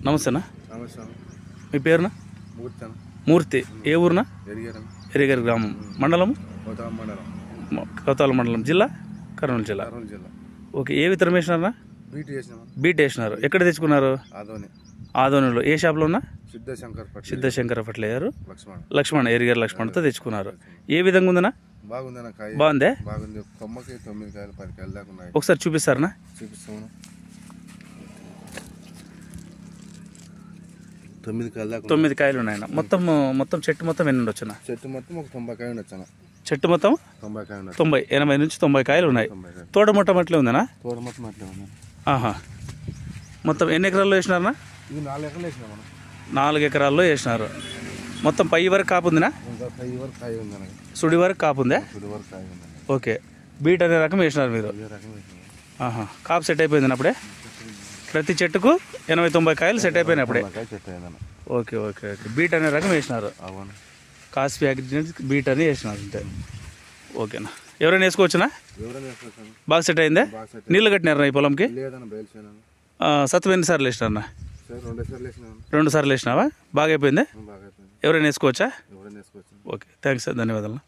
నమస్తే అన్న. నమస్తే. మీ పేరున? మూర్తి. మూర్తి. ఏ ఊరునా? ఎరిగారం. ఎరిగారి గ్రామం. మండలము? కోతాలం మండలం. కోతాల మండలం. జిల్లా? కర్నూలు జిల్లా. కర్నూలు జిల్లా. ఓకే. ఏ విత్తనం వేసినారన్నా? బీట్ చేసినామా? బీట్ వేసినారు. ఎక్కడ తెచ్చుకున్నారు? ఆదోని. ఆదోనిలో. ఏ షాప్లో ఉన్నా? సిద్ధశంకర్ ఫర్టిలైజర్ లక్ష్మణ్. లక్ష్మణ్, ఎరిగారి లక్ష్మణ్తో తెచ్చుకున్నారు. ఏ విధంగా ఉందన్నా? బాగుందన్న కాయ. బాగుందే? బాగుంది. కొమ్మకి 9 కాయలు 10 కాయలు దాకా ఉన్నాయి. ఒకసారి చూపిస్తారనా? చూపిస్తాము. 9 కాయలు దాకా. 9 కాయలు ఉన్నాయన్న. మొత్తం చెట్టు మొత్తం ఎన్ని ఉండొచ్చునా? చెట్టు మొత్తం ఒక 90 కాయలు ఉండొచ్చు. చెట్టు మొత్తం 90 కాయలు. 90, 80 నుంచి 90 కాయలు ఉన్నాయి. తోట మొత్తం అట్లే ఉందనా? తోట మొత్తం అట్లే ఉంది. ఆహా. మొత్తం ఎన్ని ఎకరాల్లో వేసినారన్నా? ఇది 4 ఎకరాలు వేసినా మనం. 4 ఎకరాల్లో వేసినారు. మొత్తం పై వరకు కాపు ఉందినా? పై వరకు కాయ ఉంది. సుడి వరకు కాపు ఉందే? సుడి వరకు కాయ ఉంది. ఓకే. బీట్ అనే రకం వేసినారు మీరు. ఆహా. కాపు సెట్ అయిపోయింది అప్పుడే? ప్రతి చెట్టుకు 80-90 కాయలు సెట్ అయిపోయినాయి అప్పుడే? Okay okay okay. బీట్ అనే రకం వేసినారు. కాస్పీ అగ్రిజెన్స్ బీట్ అని వేసినారు అంతే. ఓకేనా. ఎవరైనా వేసుకోవచ్చునా? బాగా సెట్ అయిందే? నీళ్ళు కట్టినారా ఈ పొలంకి? సత్వం ఎన్నిసార్లు వేసినారన్నా? 2 సార్లు వేసినావా? బాగా అయిపోయిందే? ఎవరైనా వేసుకోవచ్చా? ఓకే. Thanks sir. ధన్యవాదాలు.